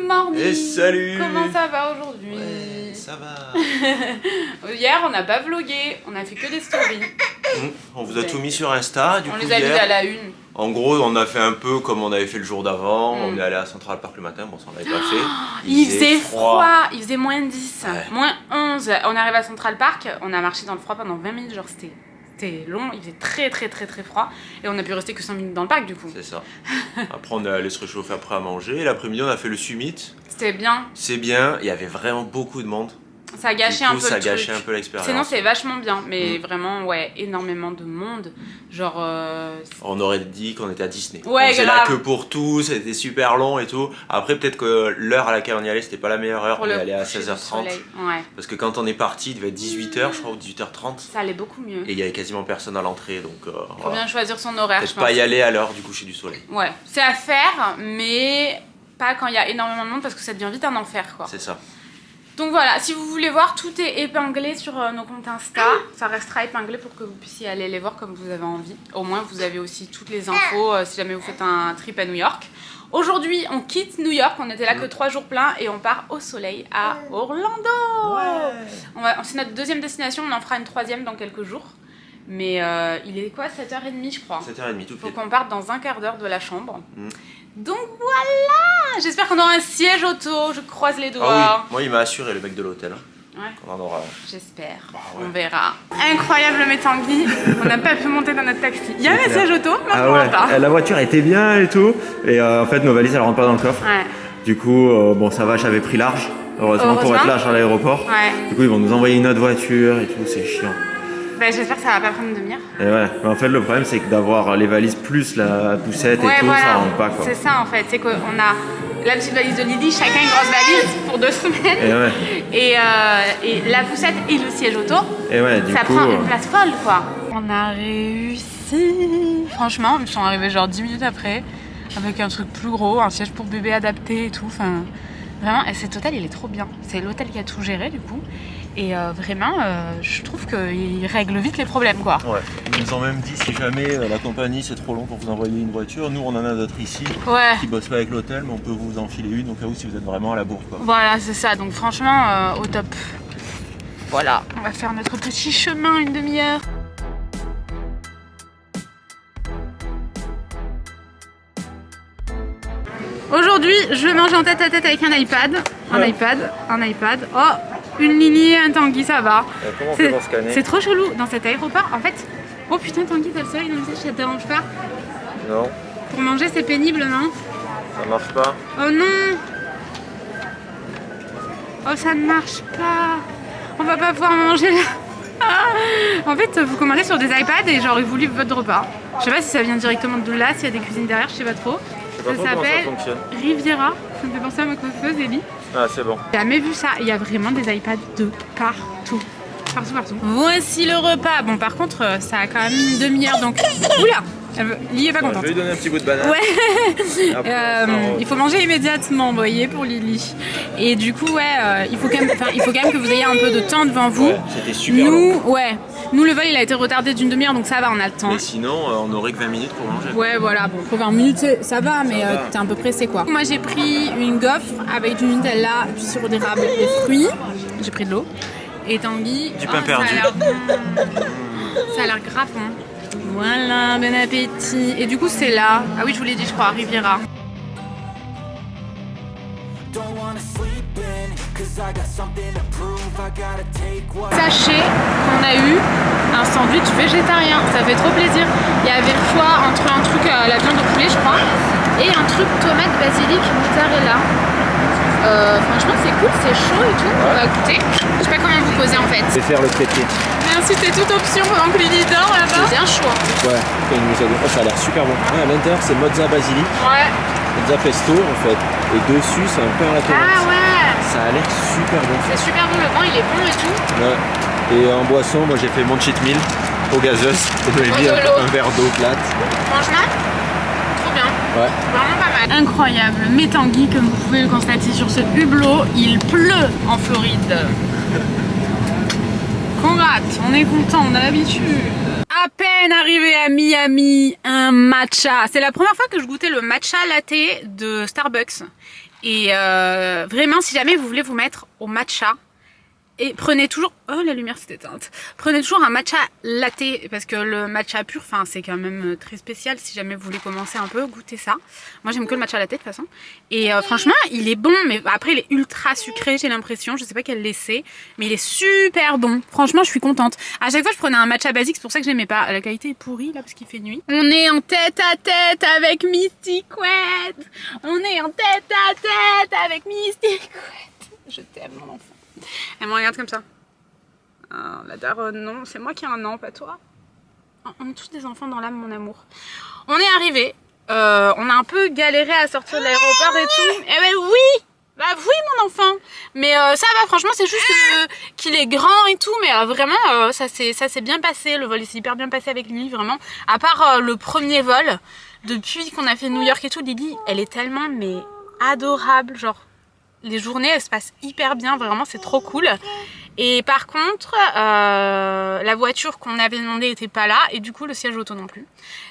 morning. Et salut. Comment ça va aujourd'hui? Ouais, ça va. Hier, on n'a pas vlogué, on a fait que des stories. On vous a tout mis sur Insta, du coup, on les a mis hier, à la une. En gros, on a fait un peu comme on avait fait le jour d'avant. On est allé à Central Park le matin, bon, ça on l'avait pas fait. Il faisait froid, il faisait moins 10, ouais. moins 11. On est arrivé à Central Park, on a marché dans le froid pendant 20 minutes, genre c'était long, il faisait très froid. Et on a pu rester que 5 minutes dans le parc du coup. C'est ça. Après, on est allé se réchauffer après à manger. L'après-midi, on a fait le summit. C'était bien. C'est bien, il y avait vraiment beaucoup de monde. Ça a gâché un peu ça le truc. gâchait un peu l'expérience. Sinon c'est vachement bien, mais vraiment ouais, énormément de monde. Genre on aurait dit qu'on était à Disney. Ouais, c'est là que pour tout, c'était super long et tout. Après peut-être que l'heure à laquelle on y allait, c'était pas la meilleure heure, on est allé à 16h30. Ouais. Parce que quand on est parti, il devait être 18h je crois ou 18h30. Ça allait beaucoup mieux. Et il y avait quasiment personne à l'entrée, donc faut voilà. bien choisir son horaire. Peut-être pas y aller à l'heure du coucher du soleil. Ouais, c'est à faire, mais pas quand il y a énormément de monde parce que ça devient vite un enfer quoi. C'est ça. Donc voilà, si vous voulez voir, tout est épinglé sur nos comptes Insta. Ça restera épinglé pour que vous puissiez aller les voir comme vous avez envie. Au moins, vous avez aussi toutes les infos si jamais vous faites un trip à New York. Aujourd'hui, on quitte New York. On était là que 3 jours pleins et on part au soleil à Orlando. Ouais. C'est notre deuxième destination. On en fera une troisième dans quelques jours. Mais il est quoi, 7h30 je crois. 7h30 tout pile. Faut qu'on parte dans un quart d'heure de la chambre. Donc voilà. J'espère qu'on aura un siège auto. Je croise les doigts. Ah oui, moi il m'a assuré le mec de l'hôtel. Ouais. On en aura. J'espère. Bah ouais. On verra. Incroyable mais Tanguy. On n'a pas pu monter dans notre taxi. Il y a un siège auto, mais on ne pas. La voiture était bien et tout. Et en fait, nos valises elles rentrent pas dans le coffre. Ouais. Du coup, bon, ça va, j'avais pris large. Heureusement pour être large à l'aéroport. Ouais. Du coup, ils vont nous envoyer une autre voiture et tout, c'est chiant. Ben, j'espère que ça va pas prendre une demi-heure. Et ouais, mais en fait, le problème, c'est que d'avoir les valises plus la poussette et tout, voilà. ça rentre pas quoi. C'est ça en fait, c'est qu'on a la petite valise de Lydie, chacun une grosse valise pour 2 semaines. Et ouais. Et la poussette et le siège auto, Et ouais, du ça coup, prend une place folle quoi. On a réussi. Franchement, ils sont arrivés genre 10 minutes après, avec un truc plus gros, un siège pour bébé adapté et tout. Enfin, vraiment, et cet hôtel il est trop bien. C'est l'hôtel qui a tout géré du coup. Et vraiment, je trouve qu'il règle vite les problèmes quoi. Ouais, ils nous ont même dit si jamais la compagnie c'est trop long pour vous envoyer une voiture, nous on en a d'autres ici qui bossent pas avec l'hôtel, mais on peut vous en filer une au cas où si vous êtes vraiment à la bourre quoi. Voilà, c'est ça, donc franchement au top. Voilà, on va faire notre petit chemin une demi-heure. Aujourd'hui, je vais manger en tête à tête avec un iPad. Un iPad. Oh, une Lily et un Tanguy, ça va. Comment on fait pour scanner? C'est trop chelou dans cet aéroport. En fait, oh putain, Tanguy, t'as le soleil dans le siège, ça te dérange pas? Non. Pour manger, c'est pénible, non? Ça marche pas. Oh non! Oh, ça ne marche pas. On va pas pouvoir manger là. En fait, vous commandez sur des iPads et genre, vous livrent votre repas. Je sais pas si ça vient directement de là, s'il y a des cuisines derrière, je sais pas trop. Ça s'appelle Riviera. Ça me fait penser à ma coiffeuse, Ellie. Ah, c'est bon. J'ai jamais vu ça. Il y a vraiment des iPads de partout. Partout. Voici le repas. Bon, par contre, ça a quand même une demi-heure donc. Oula! Lily est pas contente. Je vais lui donner un petit bout de banane. Ouais. Il faut manger immédiatement, vous voyez, pour Lily. Et du coup, ouais, il faut quand même que vous ayez un peu de temps devant vous. Ouais, c'était super long. Nous, le vol, il a été retardé d'une demi-heure, donc ça va, on a le temps. Mais sinon, on aurait que 20 minutes pour manger. Ouais, voilà, bon, pour 20 minutes, ça va, mais t'es un peu pressé, quoi. Moi, j'ai pris une gaufre avec du Nutella, du sirop d'érable et des fruits. J'ai pris de l'eau. Et Tanguy... Du pain perdu. Ça a l'air grappant. Voilà, bon appétit. Et du coup, c'est là. Ah oui, je vous l'ai dit, je crois, Riviera. Sachez qu'on a eu un sandwich végétarien, ça fait trop plaisir. Il y avait le choix entre un truc à la viande de poulet, je crois, et un truc tomate, basilic, mozzarella. Franchement, c'est cool, c'est chaud et tout. On va goûter. Je sais pas comment vous poser en fait. Je vais faire le pété. Merci, c'est toute option pendant que Lily dort là-bas. C'est bien chaud. Ouais, ça a l'air super bon. Ouais, à l'intérieur, c'est mozza basilic. Ouais. Mozza pesto en fait. Et dessus, c'est un pain à la tomate. Ah ouais. Ça a l'air super bon. C'est super bon, le pain il est bon et tout. Ouais. Et en boisson, moi j'ai fait mon cheat meal au gazeuse. Et mis un verre d'eau plate. Franchement, trop bien. Ouais. Vraiment pas mal. Incroyable. Mais Tanguy, comme vous pouvez le constater sur ce hublot, il pleut en Floride. Congrats, on est content, on a l'habitude. À peine arrivé à Miami, un matcha. C'est la première fois que je goûtais le matcha latte de Starbucks. Et vraiment, si jamais vous voulez vous mettre au matcha, et prenez toujours... Oh, la lumière s'est éteinte. Prenez toujours un matcha latte, parce que le matcha pur, enfin, c'est quand même très spécial. Si jamais vous voulez commencer un peu, goûtez ça. Moi, j'aime que le matcha latte, de toute façon. Et franchement, il est bon, mais après, il est ultra sucré, j'ai l'impression. Je sais pas quel lait c'est, mais il est super bon. Franchement, je suis contente. À chaque fois, je prenais un matcha basique, c'est pour ça que je l'aimais pas. La qualité est pourrie, là, parce qu'il fait nuit. On est en tête à tête avec Misty Couette. On est en tête à tête avec Misty Couette. Je t'aime, mon enfant. Elle me regarde comme ça. La daronne, non, c'est moi qui ai un an, pas toi. On est tous des enfants dans l'âme, mon amour. On est arrivé. On a un peu galéré à sortir de l'aéroport et tout. Eh ben oui, bah oui, mon enfant. Mais ça va, franchement, c'est juste qu'il est grand et tout. Mais vraiment, ça s'est bien passé. Le vol s'est hyper bien passé avec Lily, vraiment. À part le premier vol, depuis qu'on a fait New York et tout, Lily, elle est tellement mais adorable, genre. Les journées, elles se passent hyper bien, vraiment, c'est trop cool. Et par contre, la voiture qu'on avait demandé n'était pas là, et du coup, le siège auto non plus.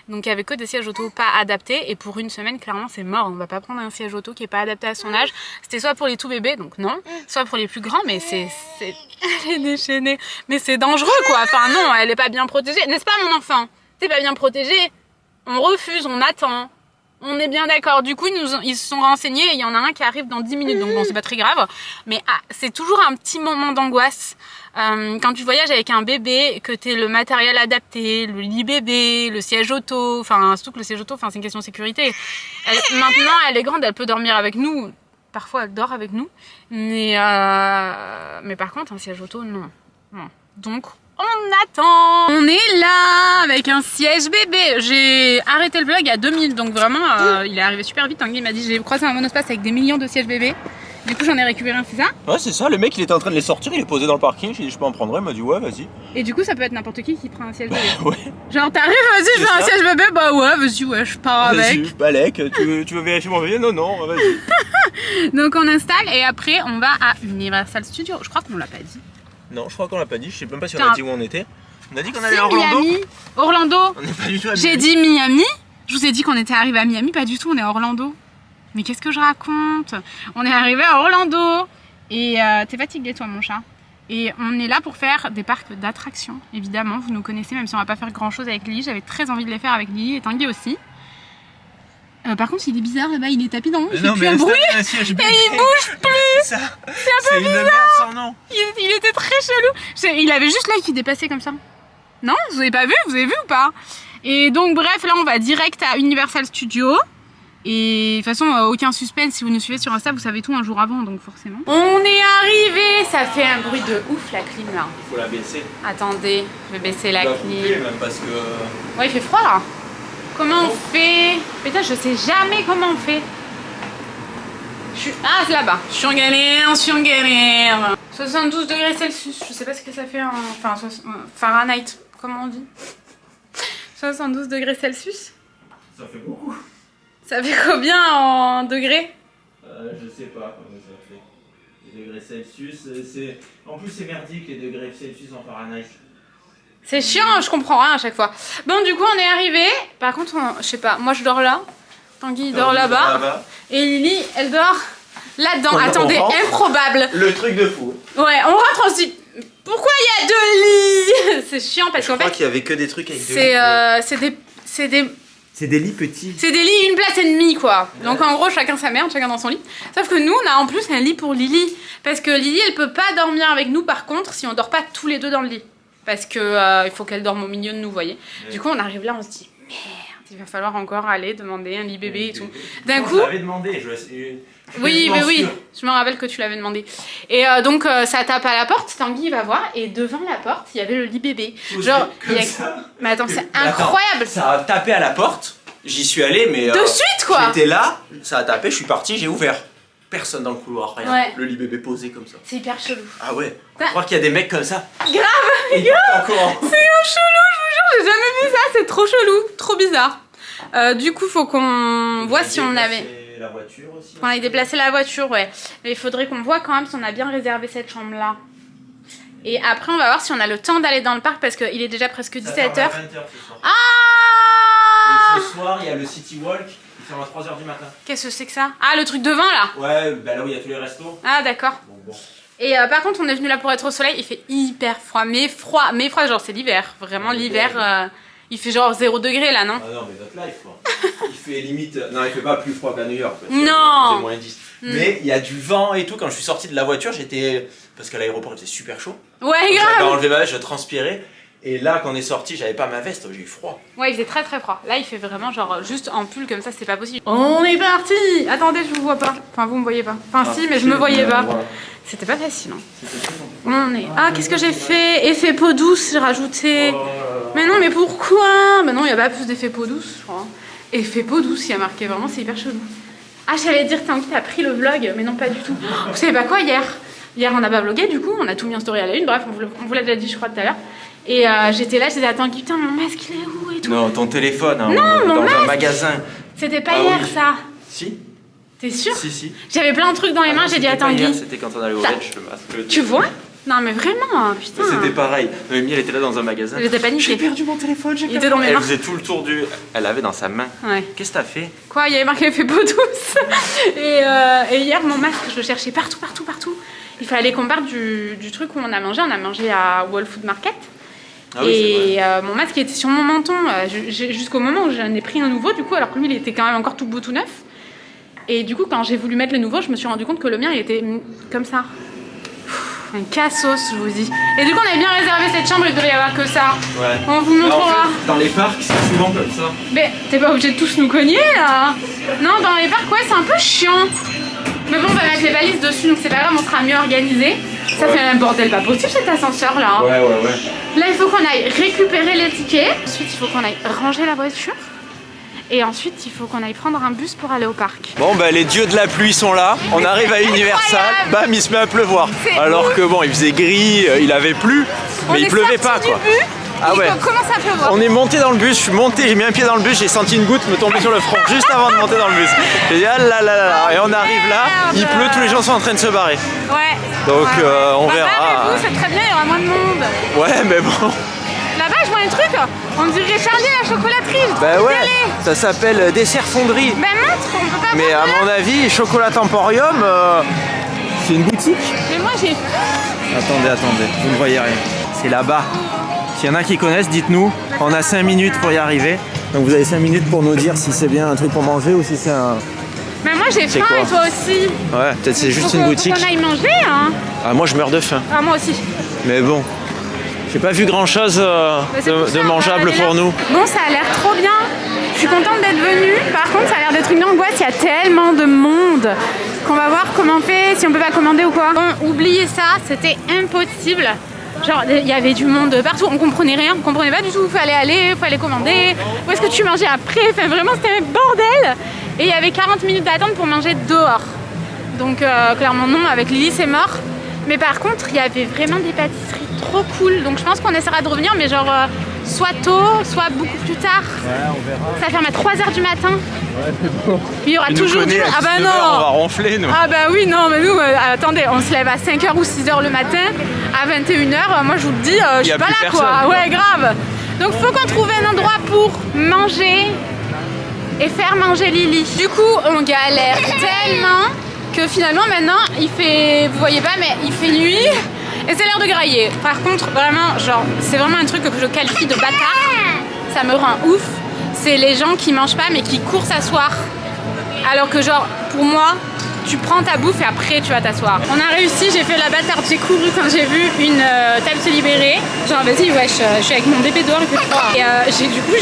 Donc, il n'y avait que des sièges auto pas adaptés, et pour une semaine, clairement, c'est mort. On ne va pas prendre un siège auto qui n'est pas adapté à son âge. C'était soit pour les tout bébés, donc non, soit pour les plus grands, mais c'est... Elle est déchaînée. Mais c'est dangereux, quoi. Enfin, non, elle n'est pas bien protégée. N'est-ce pas, mon enfant? T'es pas bien protégée? On refuse, on attend. On est bien d'accord. Du coup, ils se sont renseignés et il y en a un qui arrive dans 10 minutes. Donc bon, c'est pas très grave. Mais c'est toujours un petit moment d'angoisse. Quand tu voyages avec un bébé, que t'aies le matériel adapté, le lit bébé, le siège auto. Enfin, surtout que le siège auto, enfin, c'est une question de sécurité. Maintenant, elle est grande, elle peut dormir avec nous. Parfois, elle dort avec nous. Mais par contre, un siège auto, non. Donc... on attend. On est là avec un siège bébé. J'ai arrêté le vlog il y a 2 minutes, donc vraiment il est arrivé super vite. Tanguy m'a dit j'ai croisé un monospace avec des millions de sièges bébés. Du coup j'en ai récupéré un, c'est ça? Ouais, c'est ça, le mec il était en train de les sortir, il est posé dans le parking, j'ai dit je peux en prendre un, il m'a dit ouais vas-y. Et du coup ça peut être n'importe qui prend un siège bébé. Ouais. Genre t'arrives, vas-y je veux un siège bébé, bah ouais vas-y, ouais je pars avec. Balek, tu veux vérifier mon bébé? Non, non, vas-y. Donc on installe et après on va à Universal Studios. Je crois qu'on l'a pas dit. Non, je crois qu'on l'a pas dit, je sais même pas si on a dit où on était. On a dit qu'on allait à Orlando. Miami. Orlando. On n'est pas du tout à Miami. J'ai dit Miami. Je vous ai dit qu'on était arrivé à Miami, pas du tout, on est à Orlando. Mais qu'est-ce que je raconte? On est arrivé à Orlando. Et t'es fatigué toi mon chat. Et on est là pour faire des parcs d'attractions. Évidemment, vous nous connaissez, même si on va pas faire grand chose avec Lily. J'avais très envie de les faire avec Lily et Tanguy aussi. Par contre, il est bizarre là-bas, il est tapis dans l'eau, il fait plus un bruit et il bouge plus. C'est un peu bizarre. Merde sans nom. Il était très chelou. Il avait juste l'œil qui dépassait comme ça. Non, vous avez pas vu? Vous avez vu ou pas? Et donc bref, là on va direct à Universal Studios. Et de toute façon, aucun suspense, si vous nous suivez sur Insta, vous savez tout un jour avant, donc forcément. On est arrivé. Ça fait un bruit de ouf la clim là. Il faut la baisser. Attendez, je vais baisser la clim. Même parce que... Ouais, il fait froid là. Comment on fait? Putain, je sais jamais comment on fait. Ah, c'est là-bas. Je suis en galère, 72 degrés Celsius. Je sais pas ce que ça fait en... Enfin, Fahrenheit. Comment on dit? 72 degrés Celsius. Ça fait beaucoup. Ça fait combien en degrés? Je sais pas combien ça fait. Les degrés Celsius, c'est... En plus, c'est merdique les degrés Celsius en Fahrenheit. C'est chiant, je comprends rien à chaque fois. Bon, du coup, on est arrivé. Par contre, je sais pas, moi je dors là. Tanguy dort là-bas. Et Lily, elle dort là-dedans. Attendez, improbable. Le truc de fou. Ouais, on rentre, on se dit, pourquoi il y a 2 lits? C'est chiant parce qu'en fait... Je crois qu'il y avait que des trucs avec 2 lits. C'est des lits petits. C'est des lits 1 place et demie quoi. Donc en gros chacun sa merde, chacun dans son lit. Sauf que nous on a en plus un lit pour Lily. Parce que Lily elle peut pas dormir avec nous par contre si on dort pas tous les deux dans le lit. Parce que il faut qu'elle dorme au milieu de nous, vous voyez. Ouais. Du coup on arrive là, on se dit merde, il va falloir encore aller demander un lit bébé et tout. D'un coup... Je l'avais demandé, oui, mais oui, je me rappelle que tu l'avais demandé. Et donc ça tape à la porte, Tanguy va voir, et devant la porte, il y avait le lit bébé. Genre, mais attends, c'est incroyable. Ça a tapé à la porte, j'y suis allé, mais... de suite quoi. J'étais là, ça a tapé, je suis parti, j'ai ouvert. Personne dans le couloir, rien. Ouais. Le lit bébé posé comme ça. C'est hyper chelou. Ah ouais, je crois qu'il y a des mecs comme ça. Grave, grave. C'est un chelou, je vous jure, j'ai jamais vu ça, c'est trop chelou, trop bizarre. Du coup, faut qu'on voit si on avait... la voiture aussi. On a déplacé la voiture, ouais. Mais il faudrait qu'on voit quand même si on a bien réservé cette chambre-là. Et après, on va voir si on a le temps d'aller dans le parc parce qu'il est déjà presque 17h. Ah! Et ce soir, il y a le City Walk. Il ferme à 3h du matin. Qu'est-ce que c'est que ça? Ah, le truc de vin là? Ouais, bah là où il y a tous les restos. Ah, d'accord. Bon. Et par contre, on est venu là pour être au soleil, il fait hyper froid, mais froid, genre c'est l'hiver. Vraiment l'hiver, il fait genre 0 degré là, non? Ah non, mais notre life quoi. Il fait limite. Non, il fait pas plus froid qu'à New York. Non! C'est moins 10. Mais il y a du vent et tout. Quand je suis sorti de la voiture, j'étais. Parce qu'à l'aéroport il faisait super chaud. Ouais, J'avais grave! enlevé ma veste, je transpirais. Et là, quand on est sorti, j'avais pas ma veste, j'ai eu froid. Ouais, il faisait très très froid. Là, il fait vraiment genre juste en pull comme ça, c'est pas possible. On est parti! Attendez, je vous vois pas. Enfin, vous me voyez pas. Enfin, si, mais je me voyais pas. Voilà. C'était pas facile. Hein. On est... Ah, qu'est-ce que j'ai fait? Effet peau douce, j'ai rajouté. Mais non, mais pourquoi? Bah non, il y a pas plus d'effet peau douce, je crois. Effet peau douce, il y a marqué vraiment, c'est hyper chelou. Ah, j'allais dire, t'as pris le vlog, mais non, pas du tout. Vous savez pas quoi hier? Hier, on n'a pas vlogué, du coup, on a tout mis en story à la une. Bref, on vous l'a déjà dit, je crois, tout à l'heure. Et j'étais là, je disais, attends, putain, mon masque, il est où et tout? Non, ton téléphone, hein, non, mon dans un masque. magasin. C'était pas hier, oui. ça. Si? T'es sûr? Si. J'avais plein de trucs dans les mains, j'ai dit, attends, Guy. C'était quand on allait au Edge, le masque. Tu vois? Non, mais vraiment, putain. C'était pareil. Noémie, elle était là dans un magasin. J'étais paniquée. J'ai perdu mon téléphone, Il était dans mes mains. Elle faisait tout le tour du. Elle l'avait dans sa main. Ouais. Qu'est-ce que t'as fait? Quoi, il y avait marqué effet peau douce. Et hier, mon masque, je le cherchais partout. Il fallait qu'on parte du truc où on a mangé. On a mangé à Whole Food Market. Ah oui, et mon masque était sur mon menton jusqu'au moment où j'en ai pris un nouveau, du coup, alors que lui, il était quand même encore tout beau, tout neuf. Et du coup, quand j'ai voulu mettre le nouveau, je me suis rendu compte que le mien, il était comme ça. Un cassos, je vous dis. Et du coup, on avait bien réservé cette chambre, il devrait y avoir que ça. Ouais. On vous montrera. En fait, dans les parcs, c'est souvent comme ça. Mais t'es pas obligé de tous nous cogner là. Non, dans les parcs, ouais, c'est un peu chiant. Mais bon, on va mettre les valises dessus, donc c'est pas grave, on sera mieux organisé. Ça fait un bordel pas possible cet ascenseur là. Ouais. Là, il faut qu'on aille récupérer les tickets. Ensuite, il faut qu'on aille ranger la voiture. Et ensuite, il faut qu'on aille prendre un bus pour aller au parc. Bon, bah les dieux de la pluie sont là. On arrive à Universal. Bam, il se met à pleuvoir. Alors que bon, il faisait gris, il avait plu, mais il pleuvait pas quoi. Ah ouais. Comment ça pleuvoir? On est monté dans le bus, je suis monté, j'ai mis un pied dans le bus, j'ai senti une goutte me tomber sur le front juste avant de monter dans le bus. J'ai dit ah là là là, et on arrive là, il pleut, tous les gens sont en train de se barrer. Ouais. Donc on verra. Barrez-vous, c'est très bien, il y aura moins de monde. Ouais, mais bon. Là-bas, je vois un truc, on dirait Charlie à la chocolaterie. Bah ouais, ça s'appelle dessert fonderie. Bah montre, on peut pas. Mais à mon avis, Chocolat Temporium, c'est une boutique. Mais moi j'ai. Attendez, vous ne voyez rien. C'est là-bas. S'il y en a qui connaissent, dites-nous. On a 5 minutes pour y arriver. Donc vous avez 5 minutes pour nous dire si c'est bien un truc pour manger ou si c'est un... Mais moi j'ai faim quoi? et toi aussi. Ouais, peut-être c'est juste une boutique. Faut qu'on aille manger, hein. Ah, moi je meurs de faim. Ah, moi aussi. Mais bon, j'ai pas vu grand-chose de mangeable pour nous. Bon, ça a l'air trop bien. Je suis contente d'être venue. Par contre, ça a l'air d'être une angoisse. Il y a tellement de monde qu'on va voir comment on fait, si on peut pas commander ou quoi. Bon, oubliez ça, c'était impossible. Genre, il y avait du monde partout, on comprenait rien, on comprenait pas du tout où il fallait commander, où est-ce que tu mangeais après, enfin vraiment c'était un bordel. Et il y avait 40 minutes d'attente pour manger dehors. Donc clairement non, avec Lily c'est mort. Mais par contre, il y avait vraiment des pâtisseries trop cool, donc je pense qu'on essaiera de revenir, mais genre soit tôt, soit beaucoup plus tard. Ouais, on verra. Ça ferme à 3h du matin. Ouais, mais bon. Il y aura toujours du... Ah bah non. On va ronfler nous. Ah bah oui, non, mais nous, attendez, on se lève à 5h ou 6h le matin, à 21h, moi je vous le dis, je suis pas là quoi. Ouais, grave. Donc faut qu'on trouve un endroit pour manger et faire manger Lily. Du coup, on galère tellement que finalement maintenant, il fait, vous voyez pas, mais il fait nuit et c'est l'heure de grailler. Par contre, vraiment, genre, c'est vraiment un truc que je qualifie de bâtard. Ça me rend ouf. C'est les gens qui mangent pas mais qui courent s'asseoir. Alors que genre, pour moi, tu prends ta bouffe et après tu vas t'asseoir. On a réussi, j'ai fait la bâtarde, j'ai couru quand j'ai vu une table se libérer. Genre vas-y, wesh, je suis avec mon bébé dehors, il fait froid. Et du coup,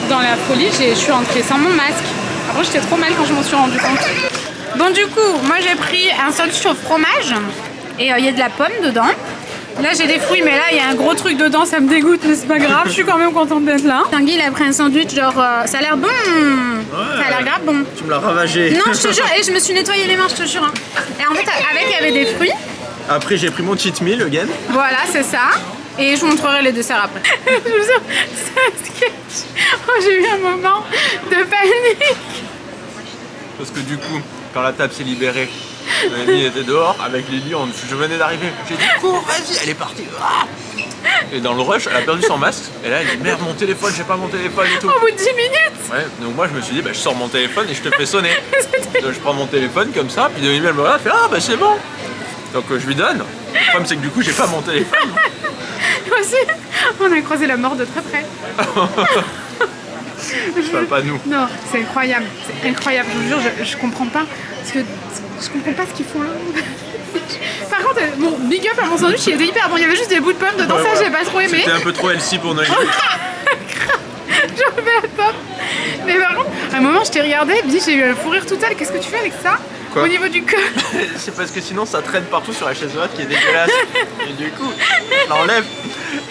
dans la folie, je suis rentrée sans mon masque. Après, j'étais trop mal quand je m'en suis rendu compte. Bon, du coup, moi j'ai pris un sandwich au fromage et il y a de la pomme dedans. Là j'ai des fruits, mais là il y a un gros truc dedans, ça me dégoûte, mais c'est pas grave, je suis quand même contente d'être là. Tanguy il a pris un sandwich, genre ça a l'air bon, ouais, ça a l'air grave bon. Tu me l'as ravagé. Non, je te jure, et je me suis nettoyé les mains, je te jure. Hein. Et en fait, avec il y avait des fruits. Après j'ai pris mon cheat meal again. Voilà, c'est ça. Et je vous montrerai les desserts après. Je vous jure, c'est un sketch. Oh, j'ai eu un moment de panique. Parce que du coup, quand la table s'est libérée, Lily était dehors avec Lily, je venais d'arriver. J'ai dit cours, vas-y, elle est partie. Ah Et dans le rush, elle a perdu son masque. Et là, elle dit merde, mon téléphone, j'ai pas mon téléphone et tout. Au bout de 10 minutes. Ouais, donc moi je me suis dit, bah, je sors mon téléphone et je te fais sonner. Donc je prends mon téléphone comme ça, puis Noémie elle me regarde, elle fait ah bah c'est bon. Donc je lui donne. Le problème c'est que du coup j'ai pas mon téléphone. Moi aussi, on a croisé la mort de très près. Je parle pas de nous. Non, c'est incroyable, c'est incroyable, je vous jure, je comprends pas. Parce que je comprends pas ce qu'ils font là. Par contre, bon, big up à mon sandwich, il était hyper bon, il y avait juste des bouts de pommes dedans, ça j'ai pas trop aimé. C'était un peu trop healthy pour Noémie. J'en fais la pomme. Mais par contre, à un moment je t'ai regardé, et me dit j'ai eu un fou rire tout seul, qu'est-ce que tu fais avec ça? Quoi? Au niveau du col. C'est parce que sinon ça traîne partout sur la chaise droite qui est dégueulasse. Et du coup, je l'enlève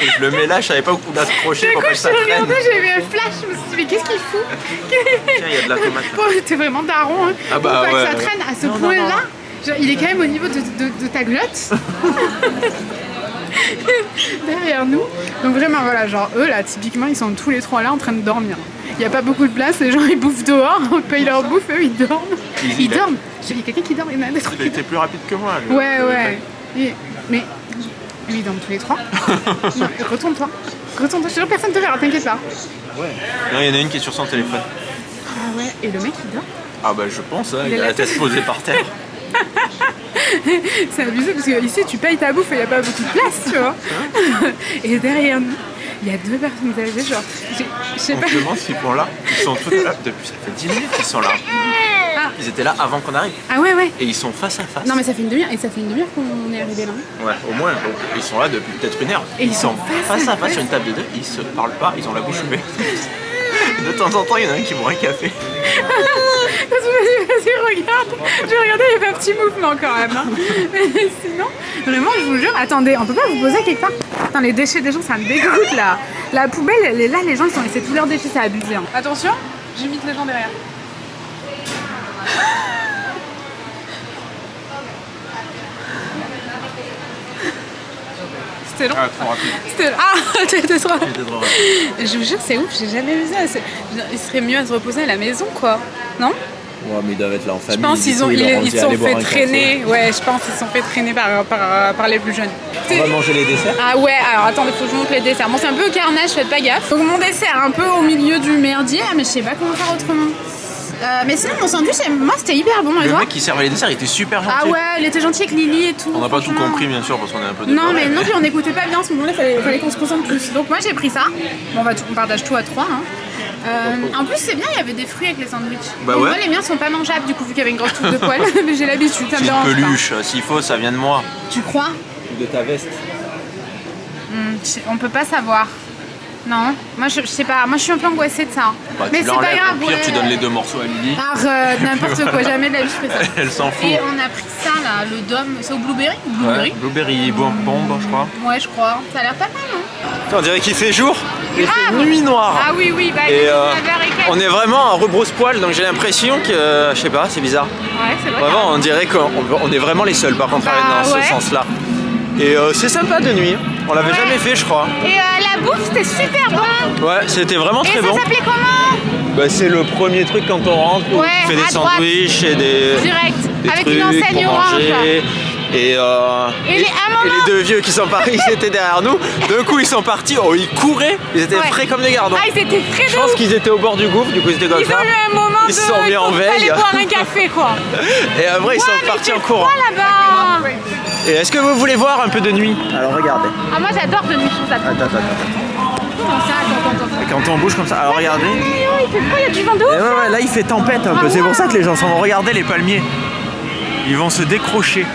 et je le mets là, je savais pas où l'accrocher pour pas que ça traîne. Du coup, je t'ai regardé, j'ai eu un flash, je me suis dit mais qu'est-ce qu'il fout? Tiens, il y a de la tomate. Bon, t'es vraiment daron, hein. Ah bah pour pas ouais. que ça traîne à ce point-là. Genre, il est quand même au niveau de ta glotte. Derrière nous. Donc vraiment voilà, genre eux là typiquement ils sont tous les trois là en train de dormir. Il n'y a pas beaucoup de place, les gens ils bouffent dehors, on paye leur bouffe, eux ils dorment. Ils dorment. Il y a quelqu'un qui dort, il y en a d'autres. Il était plus rapide que moi. Ouais. Mais lui ils dorment tous les trois. Non, retourne-toi. Retourne-toi, je te jure personne te verra, t'inquiète pas. Ouais. Non, il y en a une qui est sur son téléphone. Ah ouais, et le mec il dort. Ah bah je pense, hein, il a la tête posée par terre. C'est abusé parce que ici tu payes ta bouffe et il n'y a pas beaucoup de place, tu vois. Et derrière nous, il y a deux personnes âgées, genre, je sais pas. On se demande s'ils sont là. Ils sont tous là depuis, ça fait 10 minutes qu'ils sont là. Ah. Ils étaient là avant qu'on arrive. Ah ouais. Et ils sont face à face. Non mais ça fait une demi-heure, et ça fait une demi-heure qu'on est arrivé là. Ouais, au moins. Donc, ils sont là depuis peut-être une heure. Et ils sont face à face sur une table de deux. Ils se parlent pas, ils ont la bouche ouverte. De temps en temps, il y en a un qui boit un café. Vas-y, regarde. Je regardais, il y avait un petit mouvement quand même. Hein. Mais sinon, vraiment, je vous jure, attendez, on peut pas vous poser quelque part? Attends, les déchets des gens, ça me dégoûte là. La poubelle, elle est là, les gens ils ont laissé tous leurs déchets, c'est abusé. Hein. Attention, j'imite les gens derrière. C'était long. Ah, trop rapide. T'étais trop rapide. J'étais trop rapide. Je vous jure, c'est ouf, j'ai jamais vu ça. Il serait mieux à se reposer à la maison, quoi. Non? Ouais, mais ils doivent être là en famille. Je pense qu'ils ils sont fait traîner. Ouais, je pense qu'ils sont fait traîner par les plus jeunes. On va manger les desserts. Ah ouais, alors attendez, faut que je montre les desserts. Bon, c'est un peu au carnage, faites pas gaffe. Donc mon dessert, un peu au milieu du merdier, mais je sais pas comment faire autrement. Mais sinon, mon sandwich, moi, c'était hyper bon. Le mec qui servait les desserts, il était super gentil. Ah ouais, il était gentil avec Lily et tout. On n'a pas tout compris, bien sûr, parce qu'on est un peu Non, mais non, puis on n'écoutait pas bien à ce moment-là, il fallait qu'on se concentre plus. Donc moi, j'ai pris ça. Bon, on partage tout à 3. Hein. En plus, c'est bien, il y avait des fruits avec les sandwichs. Bah donc, ouais. moi, les miens sont pas mangeables, du coup, vu qu'il y avait une grosse touffe de poils. Mais j'ai l'habitude, ça me dérange pas. peluche, s'il faut, ça vient de moi. Tu crois? De ta veste. On peut pas savoir. Non, moi je sais pas, moi je suis un peu angoissée de ça. Bah, mais c'est pas grave. Au pire, tu donnes les 2 morceaux à Lily. Arrête, n'importe quoi, jamais de la vie je fais ça. Elle s'en fout. Et on a pris ça là, le dôme, c'est au blueberry? Ouais, blueberry bombe, je crois. Ouais, je crois. Ça a l'air pas mal, non? On dirait qu'il fait jour. Il Grave. fait nuit noire. Ah oui, bah Et on on est vraiment à rebrousse-poil, donc j'ai l'impression que, je sais pas, c'est bizarre. Ouais, c'est vrai. Vraiment, on dirait qu'on est vraiment les seuls par contre à aller dans ce sens-là. Et c'est sympa de nuit. On l'avait jamais fait, je crois. Et la bouffe, c'était super bon. Ouais, c'était vraiment très bon. Et ça s'appelait comment? Bah, c'est le premier truc quand on rentre, où on fait des sandwichs et des avec trucs une enseigne pour orange. manger. Et les 2 vieux qui sont partis, ils étaient derrière nous. D'un coup, ils sont partis, ils couraient, ils étaient frais comme des gardons. Ah, ils étaient frais de Je pense qu'ils étaient au bord du gouffre, du coup, ils étaient comme ça. Ils ont eu un moment ils se sont mis en veille. Ils boire un café, quoi. Et après, ils sont partis en courant. Là-bas. Et est-ce que vous voulez voir un peu de nuit? Alors, regardez. Ah, moi, j'adore de nuit, je trouve ça. Attends. Comment ça? Attends. Quand on bouge comme ça, alors regardez. Il fait froid, il y a du vent de ouf. Ouais, là, il fait tempête un peu. C'est pour ça que les gens sont. Regardez les palmiers. Ils vont se décrocher.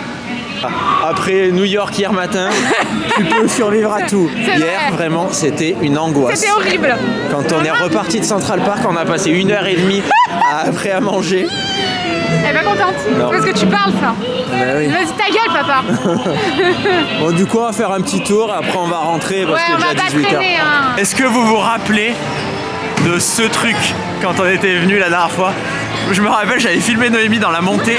Après New York hier matin, tu peux survivre à tout. Hier, vraiment, c'était une angoisse. C'était horrible. Quand on est reparti de Central Park, on a passé 1h30 après à manger. Elle est pas contente. Non. Parce que tu parles, ça. Oui. Vas-y, ta gueule, papa. Bon, du coup, on va faire un petit tour. Après, on va rentrer parce qu'il est déjà 18h. Hein. Est-ce que vous vous rappelez de ce truc quand on était venu la dernière fois? Je me rappelle, j'avais filmé Noémie dans la montée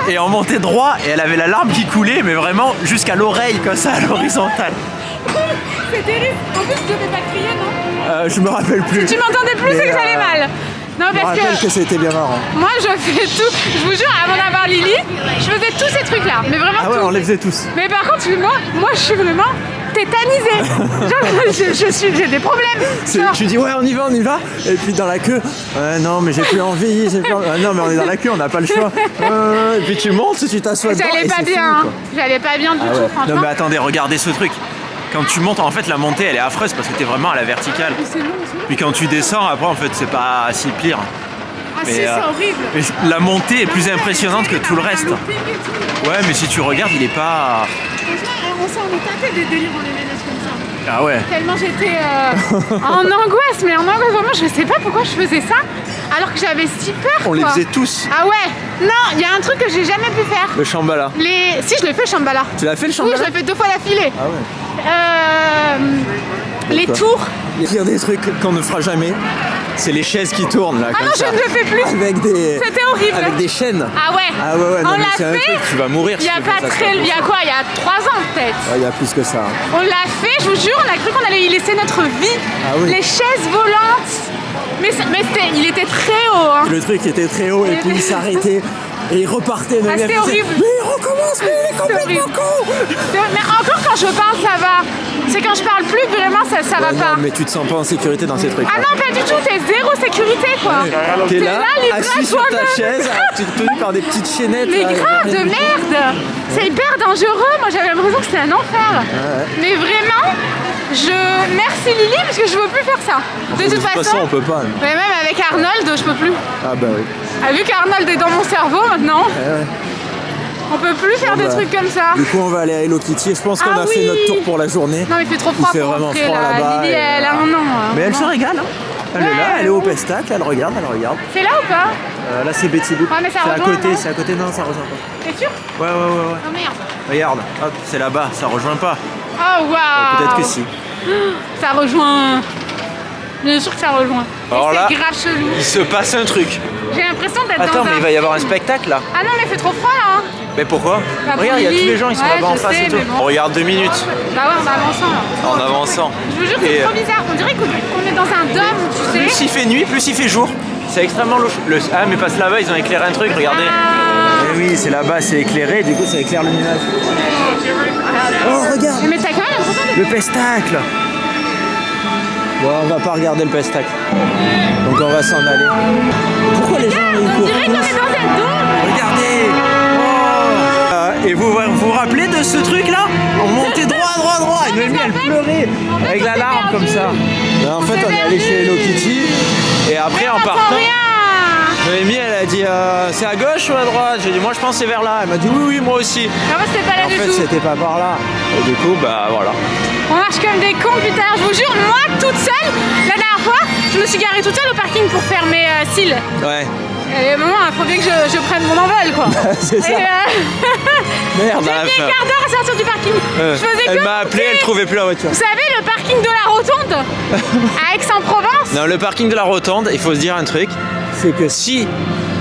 et on montait droit et elle avait la larme qui coulait, mais vraiment jusqu'à l'oreille, comme ça, à l'horizontale. C'est terrible. En plus, je devais pas crier, non? Je me rappelle plus. Si tu m'entendais plus, c'est que j'allais mal. Non, je me rappelle que c'était bien marrant. Moi, je fais tout. Je vous jure, avant d'avoir Lily, je faisais tous ces trucs-là. Mais vraiment Ah ouais, tout. on les faisait tous. Mais par contre, moi, je suis vraiment tétanisée. Genre, j'ai des problèmes. Tu dis ouais on y va et puis dans la queue non mais j'ai plus envie, non mais on est dans la queue, on n'a pas le choix et puis tu montes, tu t'assois dedans J'allais pas bien, j'allais pas bien du tout franchement. Non mais attendez, regardez ce truc. Quand tu montes, en fait, la montée, elle est affreuse parce que t'es vraiment à la verticale. Puis quand tu descends, après, en fait, c'est pas si pire. Ah mais, si, c'est horrible. Mais la montée est plus impressionnante que tout le reste. Ouais, mais si tu regardes, il est pas... On s'en est tapé des délires en LNS comme ça. Ah ouais. Tellement j'étais en angoisse, mais en angoisse, vraiment, je sais pas pourquoi je faisais ça. Alors que j'avais si peur. On les faisait tous. Ah ouais. Non, il y a un truc que j'ai jamais pu faire. Le Shambhala. Si, je l'ai fait le Shambhala. Tu l'as fait le Shambhala? Oui, je l'ai fait 2 fois d'affilée. Ah ouais. Les tours. Il y a des trucs qu'on ne fera jamais. C'est les chaises qui tournent là. Ah non, je ne le fais plus. C'était horrible. Avec des chaînes. Ah ouais. Ah ouais, non, on l'a c'est un fait. truc, tu vas mourir. Il y a pas très. Il y a quoi? Il y a 3 ans peut-être. Il y a plus que ça. On l'a fait, je vous jure, on a cru qu'on allait y laisser notre vie. Ah oui. Les chaises volantes. Mais il était très haut. Hein. Le truc était très haut et puis il s'arrêtait. Et il repartait. Ah, c'était horrible. Mais il recommence, mais il est complètement con. Mais encore quand je parle, ça va. C'est quand je parle plus, vraiment, ça va pas. Non, mais tu te sens pas en sécurité dans ces trucs. Ah non, pas du tout, t'es zéro sécurité, quoi. T'es là, assis sur ta toi-même. chaise, tu te tenais par des petites chaînettes. Mais là, grave, de merde. C'est hyper dangereux. Moi, j'avais l'impression que c'était un enfer. Mais vraiment, merci Lily, parce que je veux plus faire ça. De toute façon, on peut pas. Mais même avec Arnold, je peux plus. Ah bah oui. Vu qu'Arnold est dans mon cerveau maintenant, on peut plus faire des trucs comme ça. Du coup, on va aller à Hello Kitty. Je pense qu'on a fait notre tour pour la journée. Non, mais il fait trop froid. Il fait vraiment froid là-bas. Lily, elle a un an. Mais elle se régale. Elle est là, elle est au pestac, elle regarde. C'est là ou pas? Là, c'est Betty Boop. Ouais, mais ça c'est à rejoint, côté, non c'est à côté. Non, ça rejoint pas. T'es sûr? Ouais. Oh merde. Regarde, hop, c'est là-bas, ça rejoint pas. Oh waouh. Peut-être que si. Ça rejoint. Bien sûr que ça rejoint. Alors là, c'est grave chelou. Il se passe un truc. J'ai l'impression d'être dans Attends, mais il va y avoir un spectacle là. Ah non, mais il fait trop froid là. Mais pourquoi? Bah, regarde, il y a tous les gens, ils sont ouais, là-bas en je face sais, et tout. mais bon. On regarde 2 minutes. Bah ouais, en avançant là. En avançant. Je vous jure, c'est trop bizarre. On dirait qu'on est dans un dôme, tu sais. Plus il fait nuit, plus il fait jour. C'est extrêmement louche. Ah, mais parce que là-bas, ils ont éclairé un truc, regardez. Eh oui, c'est là-bas, c'est éclairé, du coup, ça éclaire le nuage. Oh, regarde. Mais t'as quand même l'impression d'être... Le pestacle. Bon, on va pas regarder le pestacle. Donc on va s'en aller. Pourquoi les gens ils courent? On dirait qu'on est dans un dôme. Regardez. Oh. Et vous vous rappelez de ce truc là? On montait droit. Et Noémie elle pleurait avec la larme comme ça. En fait on est allé chez Hello Kitty. Et après en partant, Noémie elle a dit c'est à gauche ou à droite? J'ai dit moi je pense c'est vers là. Elle m'a dit oui moi aussi. Non, moi c'était pas là En du fait tout. c'était pas par là. Et du coup bah voilà. On marche comme des cons, putain, je vous jure, moi toute seule, la dernière fois, je me suis garée toute seule au parking pour faire mes cils. Ouais. Et au moment, il faut bien que je prenne mon envol, quoi. C'est ça. Merde, j'ai mis un quart d'heure à sortir du parking. Je faisais elle que m'a appelé, elle trouvait plus la voiture. Vous savez, le parking de la Rotonde à Aix-en-Provence. Non, le parking de la Rotonde, il faut se dire un truc, c'est que si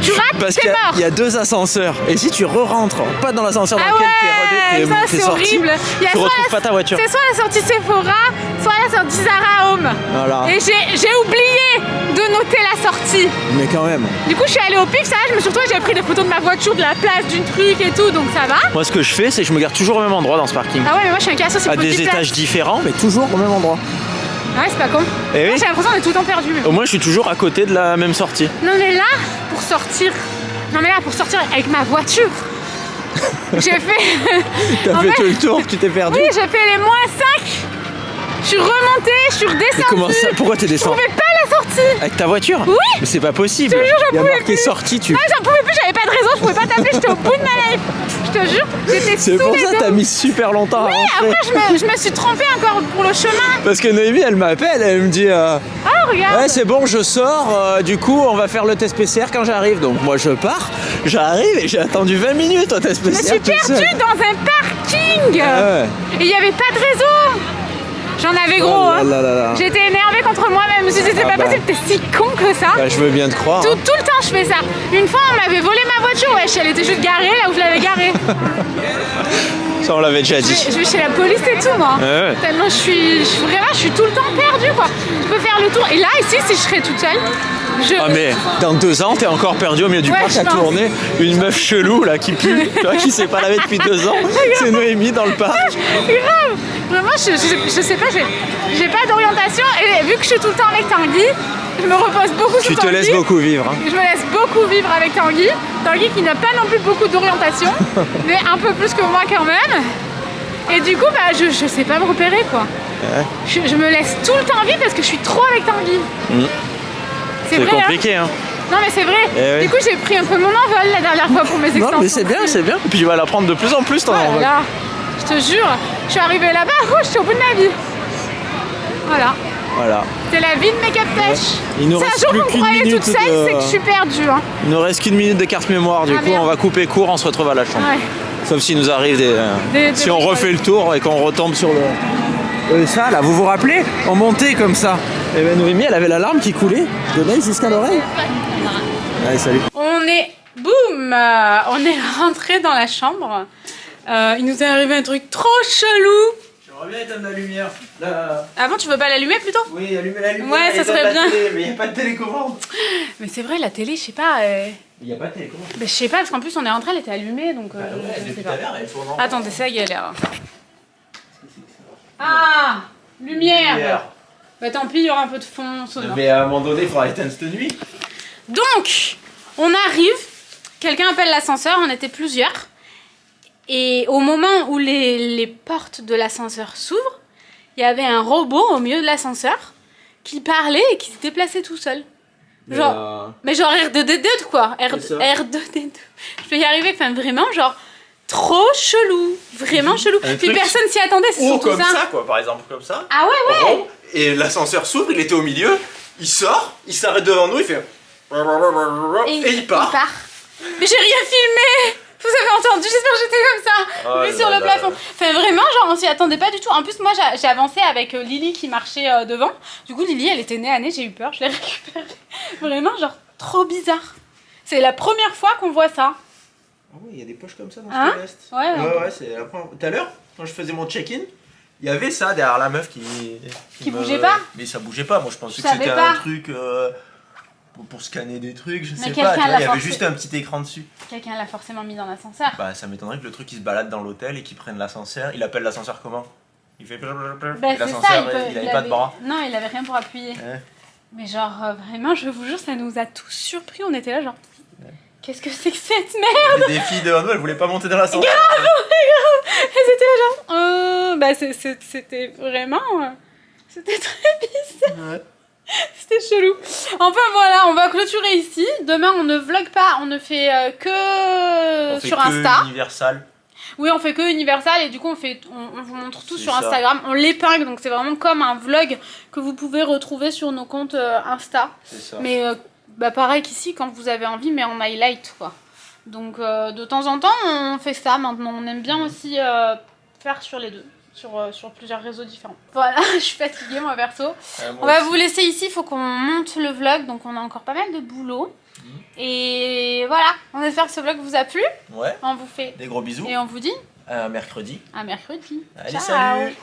tu rates, parce c'est qu'il mort. y a 2 ascenseurs, et si tu re-rentres pas dans l'ascenseur dans Ah lequel ouais, ça t'es c'est sorti, horrible. tu retrouves pas ta voiture. C'est soit la sortie Sephora, soit la sortie Zara Home. Voilà. Et j'ai oublié de noter la sortie. Mais quand même. Du coup, je suis allée au pif, ça va, je me suis retrouvée, j'ai pris des photos de ma voiture, de la place, du truc et tout, donc ça va. Moi, ce que je fais, c'est que je me garde toujours au même endroit dans ce parking. Ah ouais, mais moi je suis un cassos, c'est À des étages différents, mais toujours au même endroit. Ouais, c'est pas con. Et Moi, oui. j'ai l'impression d'être tout le temps perdu. Au moins, je suis toujours à côté de la même sortie. Non mais là, pour sortir avec ma voiture, j'ai fait... T'as En fait fait- tout le tour, tu t'es perdu. Oui, j'ai fait les -5. Je suis remontée, je suis redescendue. Mais comment ça? Pourquoi t'es Je descendu? trouvais pas la sortie. Avec ta voiture? Oui. Mais c'est pas possible. Je te jure, j'en Il y a pouvais marqué plus. sortie, tu. Ah, j'en pouvais plus, j'avais pas de raison, je pouvais pas taper, j'étais au bout de ma life. Je te jure, j'étais C'est sous pour les ça que dos. t'as mis super longtemps à Oui, rentrer. après je me suis trompée encore pour le chemin. Parce que Noémie, elle m'appelle, elle me dit Ah, regarde. ouais, c'est bon, je sors, du coup, on va faire le test PCR quand j'arrive. Donc, moi, je pars, j'arrive et j'ai attendu 20 minutes au test Je me PCR. suis toute perdue seule. dans un parking. Ouais. Et il n'y avait pas de réseau. J'en avais gros. Oh là hein. là là là. J'étais énervée contre moi-même. Je me suis dit, c'est Ah pas bah. possible, t'es si con que ça. Bah, je veux bien te croire. Tout hein. le temps, je fais ça. Une fois, on m'avait volé ma voiture. Wesh, elle était juste garée là où je l'avais garée. Ça, on l'avait déjà dit. Je vais chez la police et tout, moi. Ouais. Tellement je suis tout le temps perdue, quoi. Je peux faire le tour. Et là, ici, si je serais toute seule, Ah mais dans 2 ans, t'es encore perdu au milieu du parc à tourner. Une meuf chelou là qui pue, tu vois, qui s'est pas lavé depuis 2 ans. C'est Noémie dans le parc. Grave. Vraiment, je sais pas, j'ai pas d'orientation et vu que je suis tout le temps avec Tanguy, je me repose beaucoup sur Tanguy. Tu te laisses beaucoup vivre. Hein. Je me laisse beaucoup vivre avec Tanguy. Tanguy qui n'a pas non plus beaucoup d'orientation, mais un peu plus que moi quand même. Et du coup, bah, je sais pas me repérer quoi. Ouais. Je me laisse tout le temps vivre parce que je suis trop avec Tanguy. C'est vrai, compliqué hein. Non mais c'est vrai. Du coup j'ai pris un peu mon envol la dernière fois pour mes extensions. Non mais c'est bien, c'est bien. Et puis tu vas la prendre de plus en plus ton envol. Là, je te jure, je suis arrivée là-bas, je suis au bout de ma vie. Voilà. C'est la vie de Make-up Tech. Il nous reste plus qu'une minute toute seule, c'est que je suis perdue. Hein. Il nous reste qu'une minute de carte mémoire, du coup on va couper court, on se retrouve à la chambre. Ouais. Sauf s'il nous arrive si on refait le tour et qu'on retombe sur le... ça là, vous vous rappelez? On montait comme ça. Et ben Noémie, elle avait l'alarme qui coulait de l'œil jusqu'à l'oreille. Allez, salut. Boum, on est rentré dans la chambre. Il nous est arrivé un truc trop chelou. J'aimerais bien éteindre la lumière. Ah bon, tu veux pas l'allumer plutôt? Oui, allumer la lumière. Ouais, ça serait bien. Télé, mais il n'y a pas de télécommande. Mais c'est vrai, la télé, je sais pas. Il n'y a pas de télécommande. Mais je sais pas, parce qu'en plus on est rentré, elle était allumée donc. Je sais pas. Attendez, c'est la galère. Ah, lumière. Bah tant pis, il y aura un peu de fond sonore. Mais à un moment donné, il faudra éteindre cette nuit. Donc, on arrive, quelqu'un appelle l'ascenseur, on était plusieurs. Et au moment où les portes de l'ascenseur s'ouvrent, il y avait un robot au milieu de l'ascenseur qui parlait et qui se déplaçait tout seul. Genre, mais genre R2D2 quoi, R2D2. Je peux y arriver, enfin vraiment genre trop chelou, vraiment chelou. Puis personne s'y attendait, c'est surtout comme ça quoi, par exemple comme ça. Ah ouais. Et l'ascenseur s'ouvre, il était au milieu, il sort, il s'arrête devant nous, il fait et il part. Mais j'ai rien filmé. Vous avez entendu, j'espère que j'étais comme ça, lui sur le plafond. Enfin vraiment, genre on s'y attendait pas du tout. En plus moi j'ai avancé avec Lily qui marchait devant. Du coup Lily elle était nez à nez, j'ai eu peur, je l'ai récupérée. Vraiment genre trop bizarre. C'est la première fois qu'on voit ça. Oh oui, il y a des poches comme ça dans ce test. Ouais, c'est la première. Tout à l'heure, quand je faisais mon check-in, il y avait ça derrière la meuf qui bougeait pas. Mais ça bougeait pas, moi je pensais que c'était un truc pour scanner des trucs, je sais pas, tu vois, il y avait juste un petit écran dessus. Quelqu'un l'a forcément mis dans l'ascenseur. Bah ça m'étonnerait que le truc il se balade dans l'hôtel et qu'il prenne l'ascenseur. Il appelle l'ascenseur comment? Il fait l'ascenseur, il avait pas de bras. Non, il avait rien pour appuyer. Mais genre vraiment, je vous jure, ça nous a tous surpris, on était là genre... Qu'est-ce que c'est que cette merde? Des filles devant nous, elles voulaient pas monter dans l'ascenseur. Grave. Elles étaient là genre... bah c'était vraiment... C'était très bizarre. Ouais. C'était chelou. Enfin voilà, on va clôturer ici. Demain on ne vlog pas, on ne fait que sur Insta. Universal. Oui, on fait que Universal et du coup on vous montre tout sur Instagram. On l'épingle, donc c'est vraiment comme un vlog que vous pouvez retrouver sur nos comptes Insta. C'est ça. Mais bah pareil qu'ici, quand vous avez envie, mais en highlight quoi. Donc de temps en temps on fait ça maintenant. On aime bien aussi faire sur les deux. Sur plusieurs réseaux différents. Voilà, je suis fatiguée moi perso. On va vous laisser ici, il faut qu'on monte le vlog, donc on a encore pas mal de boulot. Et voilà, on espère que ce vlog vous a plu. Ouais. On vous fait des gros bisous. Et on vous dit à mercredi. À mercredi. Allez, ciao. Salut.